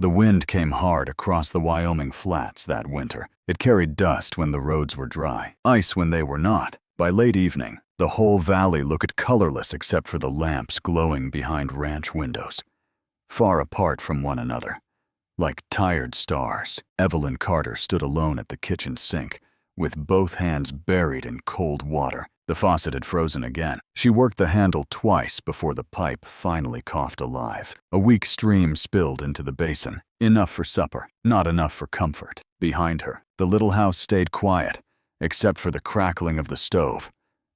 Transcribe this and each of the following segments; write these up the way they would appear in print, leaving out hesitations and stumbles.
The wind came hard across the Wyoming flats that winter. It carried dust when the roads were dry, ice when they were not. By late evening, the whole valley looked colorless except for the lamps glowing behind ranch windows, far apart from one another. Like tired stars, Evelyn Carter stood alone at the kitchen sink, with both hands buried in cold water. The faucet had frozen again. She worked the handle twice before the pipe finally coughed alive. A weak stream spilled into the basin, enough for supper, not enough for comfort. Behind her, the little house stayed quiet, except for the crackling of the stove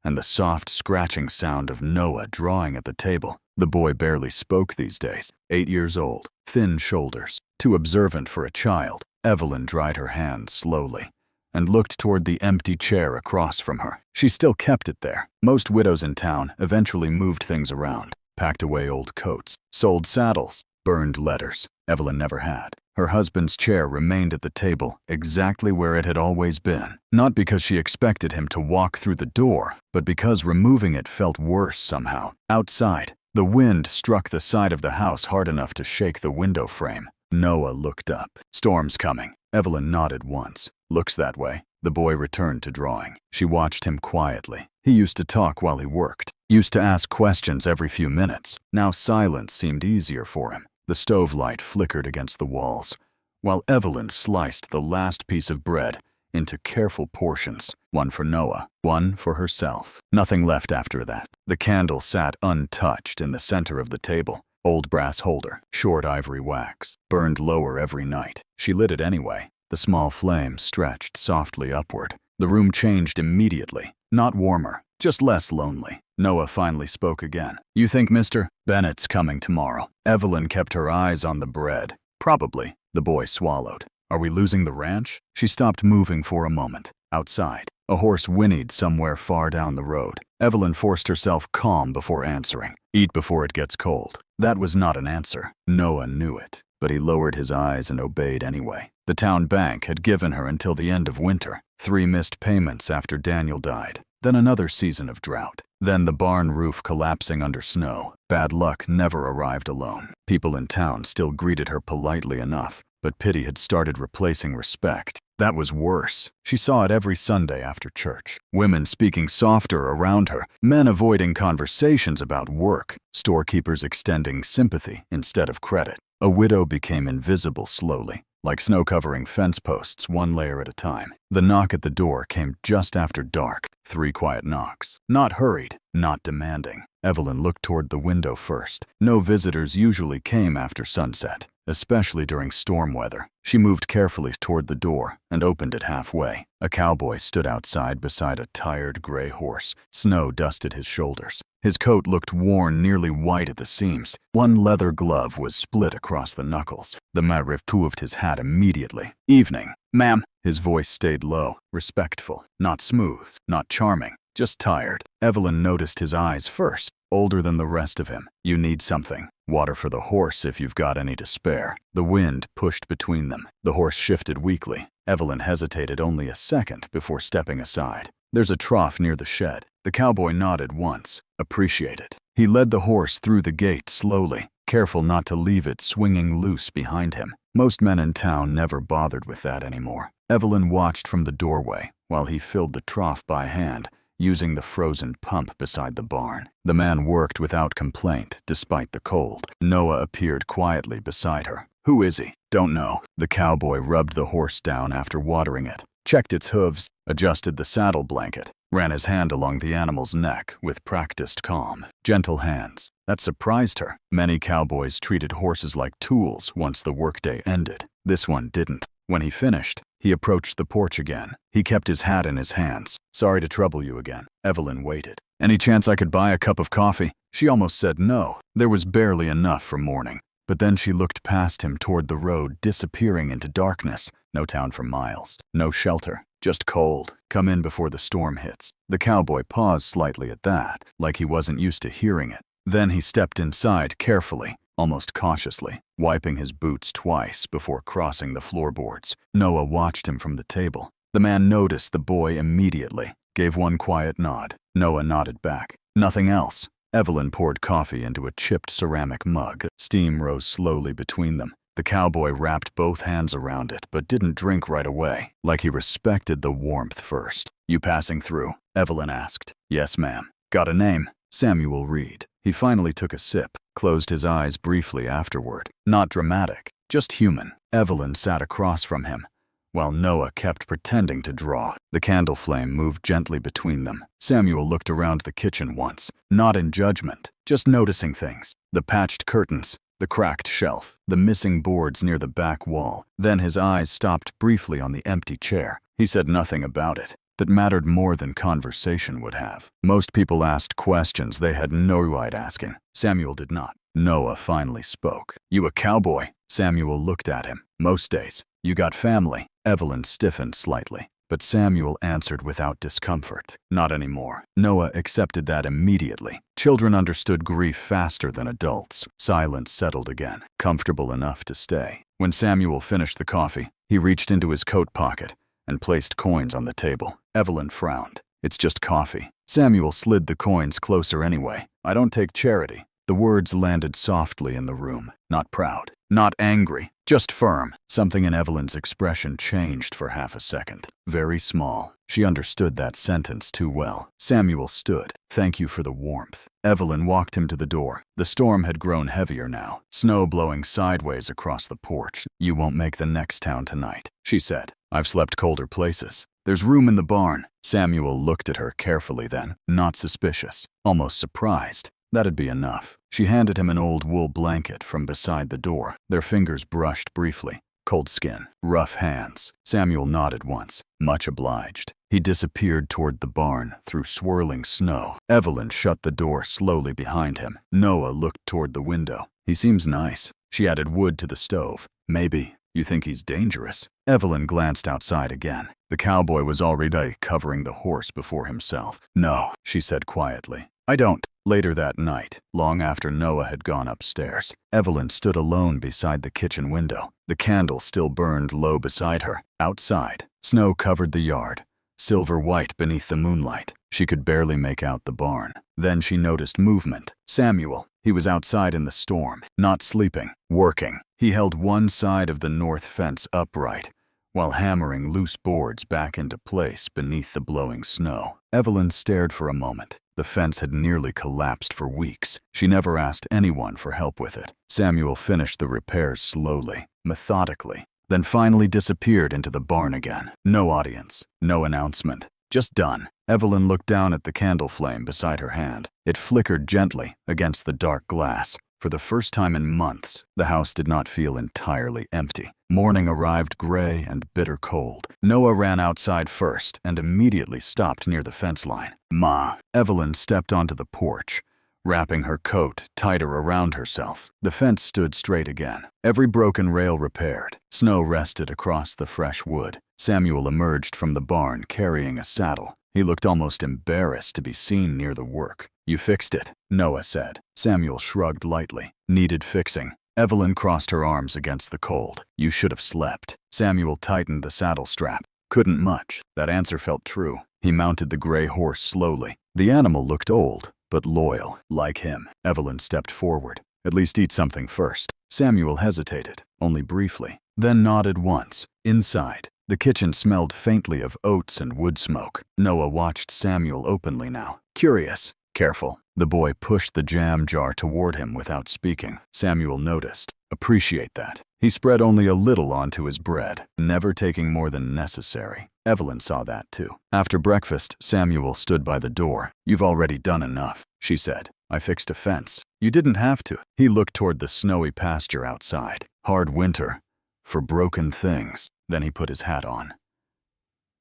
and the soft scratching sound of Noah drawing at the table. The boy barely spoke these days, 8 years old, thin shoulders, too observant for a child. Evelyn dried her hands slowly and looked toward the empty chair across from her. She still kept it there. Most widows in town eventually moved things around, packed away old coats, sold saddles, burned letters. Evelyn never had. Her husband's chair remained at the table exactly where it had always been, not because she expected him to walk through the door, but because removing it felt worse somehow. Outside, the wind struck the side of the house hard enough to shake the window frame. Noah looked up. "Storm's coming." Evelyn nodded once. "Looks that way." The boy returned to drawing. She watched him quietly. He used to talk while he worked, used to ask questions every few minutes. Now silence seemed easier for him. The stove light flickered against the walls, while Evelyn sliced the last piece of bread into careful portions, one for Noah, one for herself. Nothing left after that. The candle sat untouched in the center of the table. Old brass holder, short ivory wax, burned lower every night. She lit it anyway. The small flame stretched softly upward. The room changed immediately. Not warmer, just less lonely. Noah finally spoke again. "You think Mr. Bennett's coming tomorrow?" Evelyn kept her eyes on the bread. "Probably." The boy swallowed. "Are we losing the ranch?" She stopped moving for a moment. Outside, a horse whinnied somewhere far down the road. Evelyn forced herself calm before answering. "Eat before it gets cold." That was not an answer. Noah knew it, but he lowered his eyes and obeyed anyway. The town bank had given her until the end of winter. 3 missed payments after Daniel died. Then another season of drought. Then the barn roof collapsing under snow. Bad luck never arrived alone. People in town still greeted her politely enough, but pity had started replacing respect. That was worse. She saw it every Sunday after church. Women speaking softer around her, men avoiding conversations about work, storekeepers extending sympathy instead of credit. A widow became invisible slowly, like snow-covering fence posts, one layer at a time. The knock at the door came just after dark. 3 quiet knocks. Not hurried, not demanding. Evelyn looked toward the window first. No visitors usually came after sunset, especially during storm weather. She moved carefully toward the door and opened it halfway. A cowboy stood outside beside a tired gray horse. Snow dusted his shoulders. His coat looked worn, nearly white at the seams. One leather glove was split across the knuckles. The man removed his hat immediately. "Evening, ma'am." His voice stayed low, respectful, not smooth, not charming, just tired. Evelyn noticed his eyes first, older than the rest of him. "You need something. Water for the horse if you've got any to spare." The wind pushed between them. The horse shifted weakly. Evelyn hesitated only a second before stepping aside. "There's a trough near the shed." The cowboy nodded once. "Appreciate it." He led the horse through the gate slowly, careful not to leave it swinging loose behind him. Most men in town never bothered with that anymore. Evelyn watched from the doorway while he filled the trough by hand, using the frozen pump beside the barn. The man worked without complaint, despite the cold. Noah appeared quietly beside her. "Who is he?" "Don't know." The cowboy rubbed the horse down after watering it, checked its hooves, adjusted the saddle blanket, ran his hand along the animal's neck with practiced calm, gentle hands. That surprised her. Many cowboys treated horses like tools once the workday ended. This one didn't. When he finished, he approached the porch again. He kept his hat in his hands. "Sorry to trouble you again." Evelyn waited. "Any chance I could buy a cup of coffee?" She almost said no. There was barely enough for morning. But then she looked past him toward the road, disappearing into darkness. No town for miles. No shelter. Just cold. "Come in before the storm hits." The cowboy paused slightly at that, like he wasn't used to hearing it. Then he stepped inside carefully, almost cautiously, wiping his boots twice before crossing the floorboards. Noah watched him from the table. The man noticed the boy immediately, gave one quiet nod. Noah nodded back. Nothing else. Evelyn poured coffee into a chipped ceramic mug. Steam rose slowly between them. The cowboy wrapped both hands around it but didn't drink right away, like he respected the warmth first. "You passing through?" Evelyn asked. "Yes, ma'am." "Got a name?" "Samuel Reed." He finally took a sip, closed his eyes briefly afterward. Not dramatic, just human. Evelyn sat across from him, while Noah kept pretending to draw. The candle flame moved gently between them. Samuel looked around the kitchen once, not in judgment, just noticing things. The patched curtains, the cracked shelf, the missing boards near the back wall. Then his eyes stopped briefly on the empty chair. He said nothing about it. That mattered more than conversation would have. Most people asked questions they had no right asking. Samuel did not. Noah finally spoke. "You a cowboy?" Samuel looked at him. "Most days." "You got family?" Evelyn stiffened slightly, but Samuel answered without discomfort. "Not anymore." Noah accepted that immediately. Children understood grief faster than adults. Silence settled again, comfortable enough to stay. When Samuel finished the coffee, he reached into his coat pocket and placed coins on the table. Evelyn frowned. "It's just coffee." Samuel slid the coins closer anyway. "I don't take charity." The words landed softly in the room. Not proud, not angry, just firm. Something in Evelyn's expression changed for half a second. Very small. She understood that sentence too well. Samuel stood. "Thank you for the warmth." Evelyn walked him to the door. The storm had grown heavier now, snow blowing sideways across the porch. "You won't make the next town tonight," she said. "I've slept colder places. There's room in the barn." Samuel looked at her carefully then, not suspicious, almost surprised. That'd be enough. She handed him an old wool blanket from beside the door. Their fingers brushed briefly. Cold skin, rough hands. Samuel nodded once. Much obliged. He disappeared toward the barn through swirling snow. Evelyn shut the door slowly behind him. Noah looked toward the window. "He seems nice." She added wood to the stove. "Maybe. You think he's dangerous?" Evelyn glanced outside again. The cowboy was already covering the horse before himself. "No," she said quietly. "I don't." Later that night, long after Noah had gone upstairs, Evelyn stood alone beside the kitchen window. The candle still burned low beside her. Outside, snow covered the yard, silver white beneath the moonlight. She could barely make out the barn. Then she noticed movement. Samuel. He was outside in the storm, not sleeping, working. He held one side of the north fence upright, while hammering loose boards back into place beneath the blowing snow. Evelyn stared for a moment. The fence had nearly collapsed for weeks. She never asked anyone for help with it. Samuel finished the repairs slowly, methodically, then finally disappeared into the barn again. No audience, no announcement. Just done. Evelyn looked down at the candle flame beside her hand. It flickered gently against the dark glass. For the first time in months, the house did not feel entirely empty. Morning arrived gray and bitter cold. Noah ran outside first and immediately stopped near the fence line. "Ma." Evelyn stepped onto the porch, wrapping her coat tighter around herself. The fence stood straight again, every broken rail repaired. Snow rested across the fresh wood. Samuel emerged from the barn carrying a saddle. He looked almost embarrassed to be seen near the work. "You fixed it," Noah said. Samuel shrugged lightly. "Needed fixing." Evelyn crossed her arms against the cold. "You should have slept." Samuel tightened the saddle strap. "Couldn't much." That answer felt true. He mounted the gray horse slowly. The animal looked old, but loyal, like him. Evelyn stepped forward. "At least eat something first." Samuel hesitated, only briefly, then nodded once. Inside, the kitchen smelled faintly of oats and wood smoke. Noah watched Samuel openly now. Curious. "Careful." The boy pushed the jam jar toward him without speaking. Samuel noticed. "Appreciate that." He spread only a little onto his bread, never taking more than necessary. Evelyn saw that too. After breakfast, Samuel stood by the door. "You've already done enough," she said. "I fixed a fence." "You didn't have to." He looked toward the snowy pasture outside. Hard winter for broken things. Then he put his hat on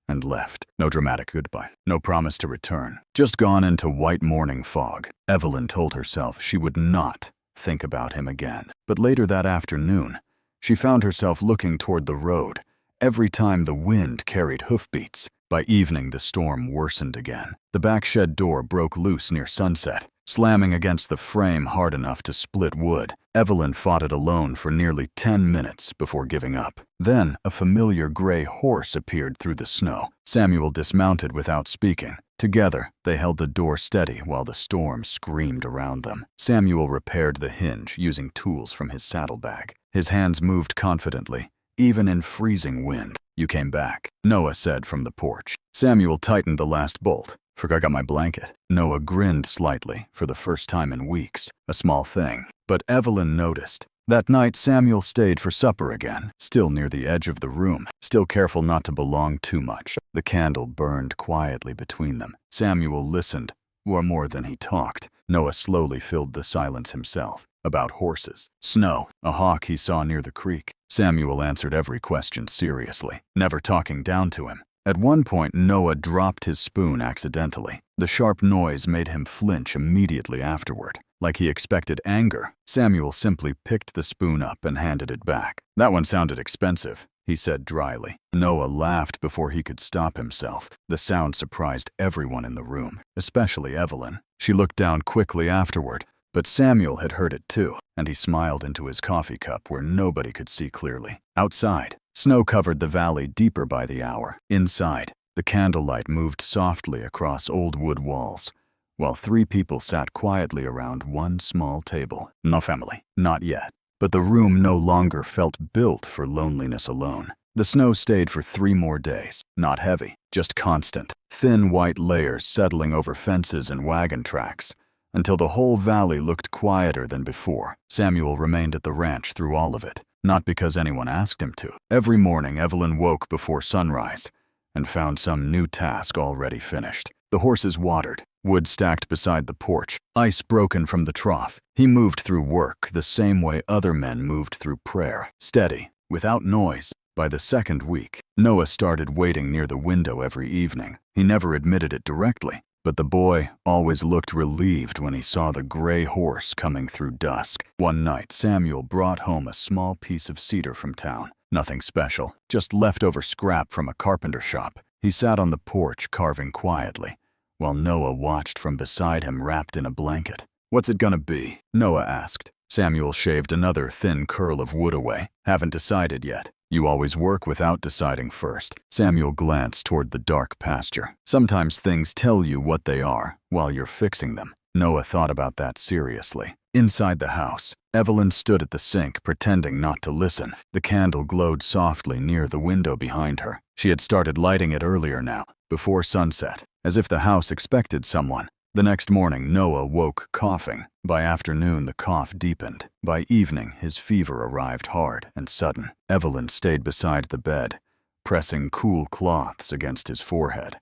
and left. No dramatic goodbye, no promise to return. Just gone into white morning fog. Evelyn told herself she would not think about him again. But later that afternoon, she found herself looking toward the road every time the wind carried hoofbeats. By evening, the storm worsened again. The back shed door broke loose near sunset, slamming against the frame hard enough to split wood. Evelyn fought it alone for nearly 10 minutes before giving up. Then a familiar gray horse appeared through the snow. Samuel dismounted without speaking. Together, they held the door steady while the storm screamed around them. Samuel repaired the hinge using tools from his saddlebag. His hands moved confidently, even in freezing wind. "You came back," Noah said from the porch. Samuel tightened the last bolt. "Forgot I got my blanket." Noah grinned slightly, for the first time in weeks. A small thing. But Evelyn noticed. That night, Samuel stayed for supper again, still near the edge of the room, still careful not to belong too much. The candle burned quietly between them. Samuel listened, or more than he talked. Noah slowly filled the silence himself. About horses, snow, a hawk he saw near the creek. Samuel answered every question seriously, never talking down to him. At one point, Noah dropped his spoon accidentally. The sharp noise made him flinch immediately afterward. Like he expected anger, Samuel simply picked the spoon up and handed it back. "That one sounded expensive," he said dryly. Noah laughed before he could stop himself. The sound surprised everyone in the room, especially Evelyn. She looked down quickly afterward, but Samuel had heard it too, and he smiled into his coffee cup where nobody could see clearly. Outside, snow covered the valley deeper by the hour. Inside, the candlelight moved softly across old wood walls, while three people sat quietly around one small table. No family, not yet. But the room no longer felt built for loneliness alone. The snow stayed for 3 more days, not heavy, just constant, thin white layers settling over fences and wagon tracks, until the whole valley looked quieter than before. Samuel remained at the ranch through all of it, not because anyone asked him to. Every morning, Evelyn woke before sunrise and found some new task already finished. The horses watered, wood stacked beside the porch, ice broken from the trough. He moved through work the same way other men moved through prayer, steady, without noise. By the second week, Noah started waiting near the window every evening. He never admitted it directly, but the boy always looked relieved when he saw the gray horse coming through dusk. One night, Samuel brought home a small piece of cedar from town. Nothing special, just leftover scrap from a carpenter shop. He sat on the porch carving quietly, while Noah watched from beside him wrapped in a blanket. "What's it gonna be?" Noah asked. Samuel shaved another thin curl of wood away. "Haven't decided yet." "You always work without deciding first." Samuel glanced toward the dark pasture. "Sometimes things tell you what they are while you're fixing them." Noah thought about that seriously. Inside the house, Evelyn stood at the sink pretending not to listen. The candle glowed softly near the window behind her. She had started lighting it earlier now, before sunset, as if the house expected someone. The next morning, Noah woke coughing. By afternoon, the cough deepened. By evening, his fever arrived hard and sudden. Evelyn stayed beside the bed, pressing cool cloths against his forehead,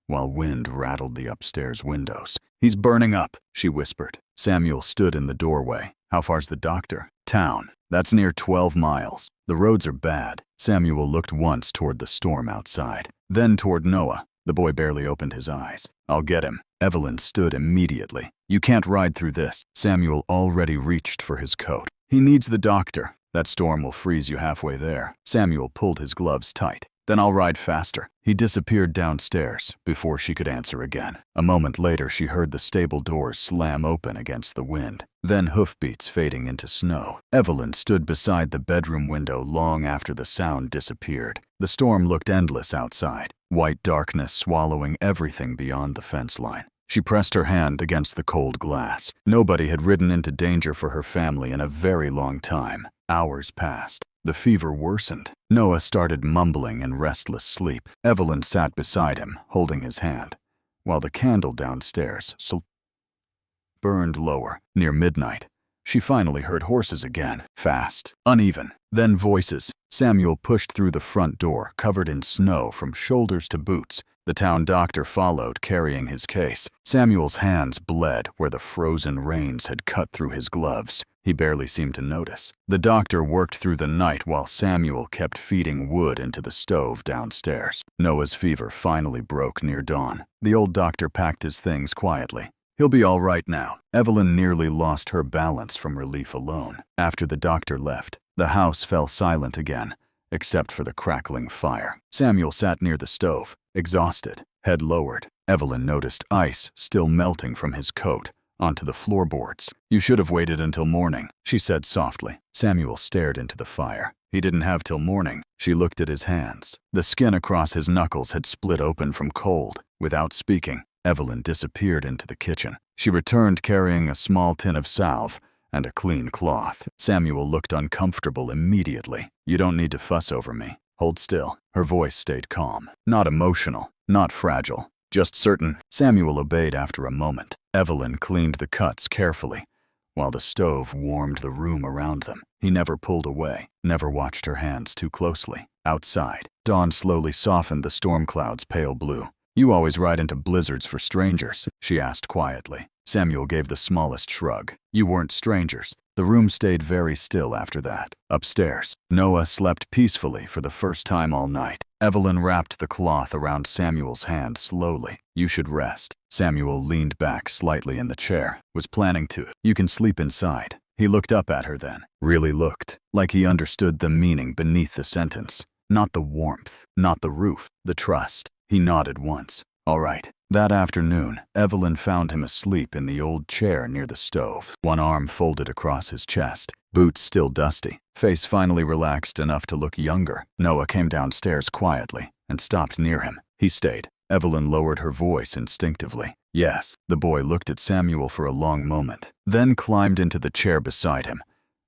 while wind rattled the upstairs windows. "He's burning up," she whispered. Samuel stood in the doorway. "How far's the doctor?" "Town. That's near 12 miles. The roads are bad." Samuel looked once toward the storm outside, then toward Noah. The boy barely opened his eyes. "I'll get him." Evelyn stood immediately. "You can't ride through this." Samuel already reached for his coat. "He needs the doctor. That storm will freeze you halfway there." Samuel pulled his gloves tight. "Then I'll ride faster." He disappeared downstairs before she could answer again. A moment later, she heard the stable doors slam open against the wind, then hoofbeats fading into snow. Evelyn stood beside the bedroom window long after the sound disappeared. The storm looked endless outside, white darkness swallowing everything beyond the fence line. She pressed her hand against the cold glass. Nobody had ridden into danger for her family in a very long time. Hours passed. The fever worsened. Noah started mumbling in restless sleep. Evelyn sat beside him, holding his hand, while the candle downstairs burned lower. Near midnight, she finally heard horses again, fast, uneven, then voices. Samuel pushed through the front door, covered in snow from shoulders to boots. The town doctor followed, carrying his case. Samuel's hands bled where the frozen rains had cut through his gloves. He barely seemed to notice. The doctor worked through the night while Samuel kept feeding wood into the stove downstairs. Noah's fever finally broke near dawn. The old doctor packed his things quietly. "He'll be all right now." Evelyn nearly lost her balance from relief alone. After the doctor left, the house fell silent again, except for the crackling fire. Samuel sat near the stove, exhausted, head lowered. Evelyn noticed ice still melting from his coat onto the floorboards. "You should have waited until morning," she said softly. Samuel stared into the fire. He didn't have till morning. She looked at his hands. The skin across his knuckles had split open from cold. Without speaking, Evelyn disappeared into the kitchen. She returned carrying a small tin of salve and a clean cloth. Samuel looked uncomfortable immediately. You don't need to fuss over me. Hold still. Her voice stayed calm. Not emotional, not fragile, just certain. Samuel obeyed after a moment. Evelyn cleaned the cuts carefully, while the stove warmed the room around them. He never pulled away, never watched her hands too closely. Outside, dawn slowly softened the storm clouds pale blue. You always ride into blizzards for strangers, she asked quietly. Samuel gave the smallest shrug. You weren't strangers. The room stayed very still after that. Upstairs, Noah slept peacefully for the first time all night. Evelyn wrapped the cloth around Samuel's hand slowly. You should rest. Samuel leaned back slightly in the chair, was planning to. You can sleep inside. He looked up at her then, really looked, like he understood the meaning beneath the sentence. Not the warmth, not the roof, the trust. He nodded once. All right. That afternoon, Evelyn found him asleep in the old chair near the stove, one arm folded across his chest, boots still dusty, face finally relaxed enough to look younger. Noah came downstairs quietly and stopped near him. He stayed. Evelyn lowered her voice instinctively. Yes. The boy looked at Samuel for a long moment, then climbed into the chair beside him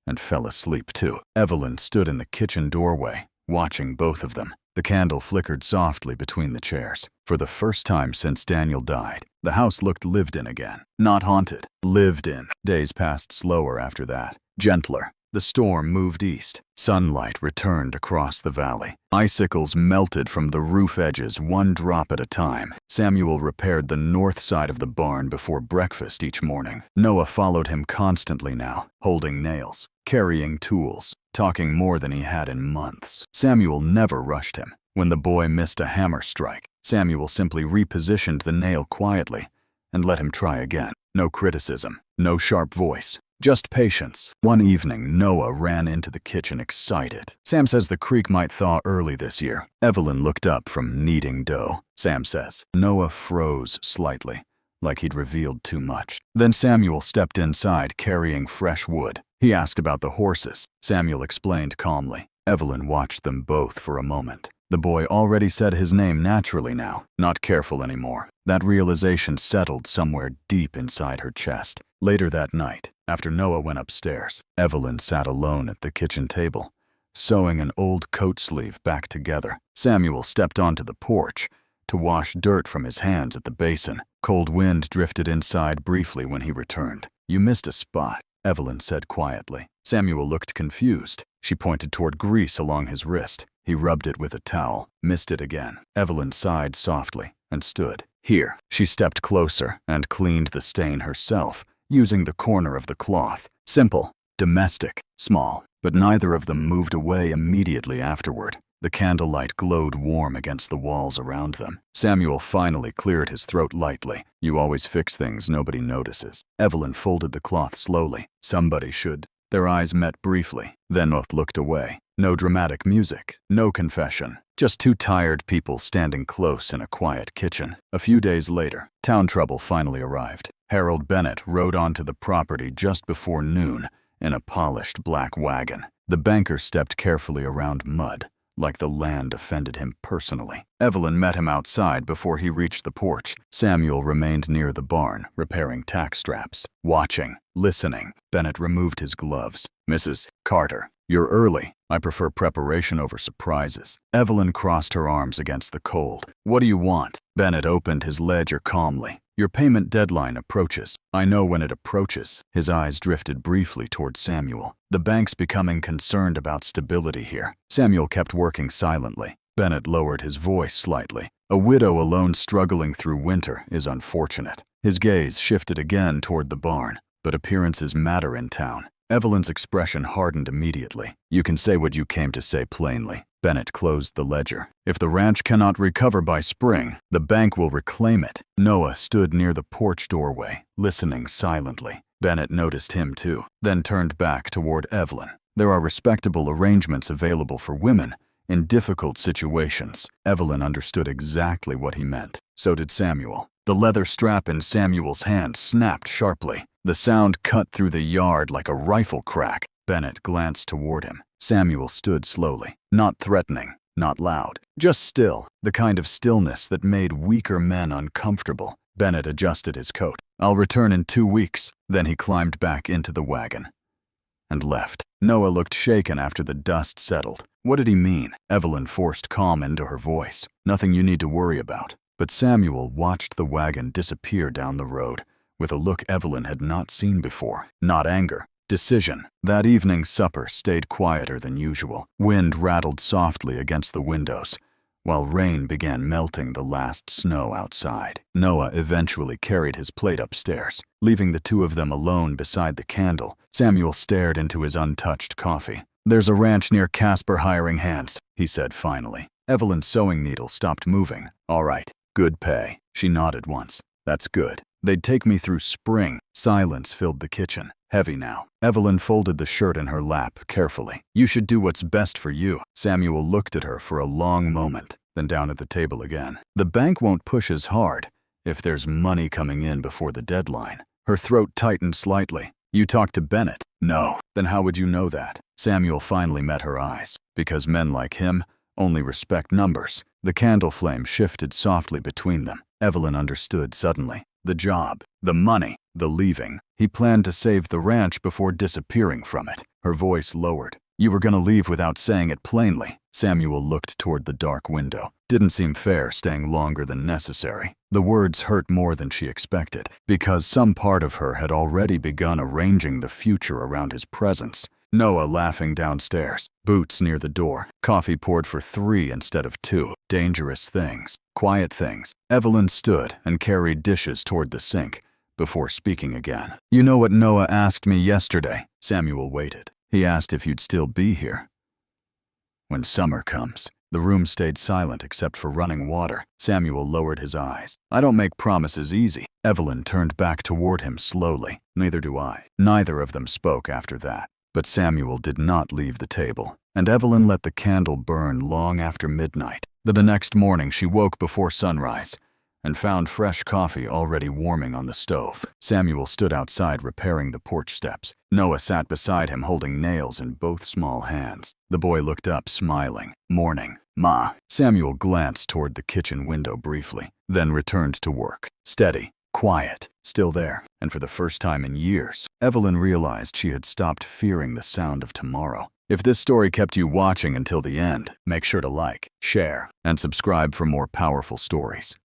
and fell asleep too. Evelyn stood in the kitchen doorway, watching both of them. The candle flickered softly between the chairs. For the first time since Daniel died, the house looked lived in again. Not haunted, lived in. Days passed slower after that, gentler. The storm moved east. Sunlight returned across the valley. Icicles melted from the roof edges one drop at a time. Samuel repaired the north side of the barn before breakfast each morning. Noah followed him constantly now, holding nails, carrying tools, talking more than he had in months. Samuel never rushed him. When the boy missed a hammer strike, Samuel simply repositioned the nail quietly and let him try again. No criticism, no sharp voice, just patience. One evening, Noah ran into the kitchen excited. Sam says the creek might thaw early this year. Evelyn looked up from kneading dough. Sam says. Noah froze slightly, like he'd revealed too much. Then Samuel stepped inside carrying fresh wood. He asked about the horses. Samuel explained calmly. Evelyn watched them both for a moment. The boy already said his name naturally now, not careful anymore. That realization settled somewhere deep inside her chest. Later that night, after Noah went upstairs, Evelyn sat alone at the kitchen table, sewing an old coat sleeve back together. Samuel stepped onto the porch to wash dirt from his hands at the basin. Cold wind drifted inside briefly when he returned. You missed a spot, Evelyn said quietly. Samuel looked confused. She pointed toward grease along his wrist. He rubbed it with a towel, missed it again. Evelyn sighed softly and stood. Here, she stepped closer and cleaned the stain herself, using the corner of the cloth. Simple, domestic, small, but neither of them moved away immediately afterward. The candlelight glowed warm against the walls around them. Samuel finally cleared his throat lightly. You always fix things nobody notices. Evelyn folded the cloth slowly. Somebody should. Their eyes met briefly, then both looked away. No dramatic music, no confession, just two tired people standing close in a quiet kitchen. A few days later, town trouble finally arrived. Harold Bennett rode onto the property just before noon in a polished black wagon. The banker stepped carefully around mud, like the land offended him personally. Evelyn met him outside before he reached the porch. Samuel remained near the barn, repairing tack straps, watching, listening. Bennett removed his gloves. Mrs. Carter, you're early. I prefer preparation over surprises. Evelyn crossed her arms against the cold. What do you want? Bennett opened his ledger calmly. Your payment deadline approaches. I know when it approaches. His eyes drifted briefly toward Samuel. The bank's becoming concerned about stability here. Samuel kept working silently. Bennett lowered his voice slightly. A widow alone struggling through winter is unfortunate. His gaze shifted again toward the barn, but appearances matter in town. Evelyn's expression hardened immediately. You can say what you came to say plainly. Bennett closed the ledger. If the ranch cannot recover by spring, the bank will reclaim it. Noah stood near the porch doorway, listening silently. Bennett noticed him too, then turned back toward Evelyn. There are respectable arrangements available for women in difficult situations. Evelyn understood exactly what he meant. So did Samuel. The leather strap in Samuel's hand snapped sharply. The sound cut through the yard like a rifle crack. Bennett glanced toward him. Samuel stood slowly, not threatening, not loud, just still, the kind of stillness that made weaker men uncomfortable. Bennett adjusted his coat. I'll return in 2 weeks. Then he climbed back into the wagon. and left. Noah looked shaken after the dust settled. What did he mean? Evelyn forced calm into her voice. Nothing you need to worry about. But Samuel watched the wagon disappear down the road with a look Evelyn had not seen before. Not anger. Decision. That evening's supper stayed quieter than usual. Wind rattled softly against the windows, while rain began melting the last snow outside. Noah eventually carried his plate upstairs. Leaving the two of them alone beside the candle, Samuel stared into his untouched coffee. "There's a ranch near Casper hiring hands," he said finally. Evelyn's sewing needle stopped moving. "All right. Good pay." She nodded once. "That's good. They'd take me through spring." Silence filled the kitchen. Heavy now. Evelyn folded the shirt in her lap carefully. "You should do what's best for you." Samuel looked at her for a long moment, then down at the table again. "The bank won't push as hard if there's money coming in before the deadline." Her throat tightened slightly. "You talked to Bennett?" "No." "Then how would you know that?" Samuel finally met her eyes. "Because men like him only respect numbers." The candle flame shifted softly between them. Evelyn understood suddenly. The job, the money, the leaving. He planned to save the ranch before disappearing from it. Her voice lowered. "You were gonna leave without saying it plainly." Samuel looked toward the dark window. Didn't seem fair staying longer than necessary. The words hurt more than she expected, because some part of her had already begun arranging the future around his presence. Noah laughing downstairs. Boots near the door. Coffee poured for 3 instead of 2. Dangerous things. Quiet things. Evelyn stood and carried dishes toward the sink before speaking again. "You know what Noah asked me yesterday?" Samuel waited. "He asked if you'd still be here when summer comes." The room stayed silent except for running water. Samuel lowered his eyes. "I don't make promises easy." Evelyn turned back toward him slowly. "Neither do I." Neither of them spoke after that. But Samuel did not leave the table, and Evelyn let the candle burn long after midnight. The next morning she woke before sunrise and found fresh coffee already warming on the stove. Samuel stood outside repairing the porch steps. Noah sat beside him holding nails in both small hands. The boy looked up smiling. "Morning, Ma." Samuel glanced toward the kitchen window briefly, then returned to work. Steady. Quiet, still there, and for the first time in years, Evelyn realized she had stopped fearing the sound of tomorrow. If this story kept you watching until the end, make sure to like, share, and subscribe for more powerful stories.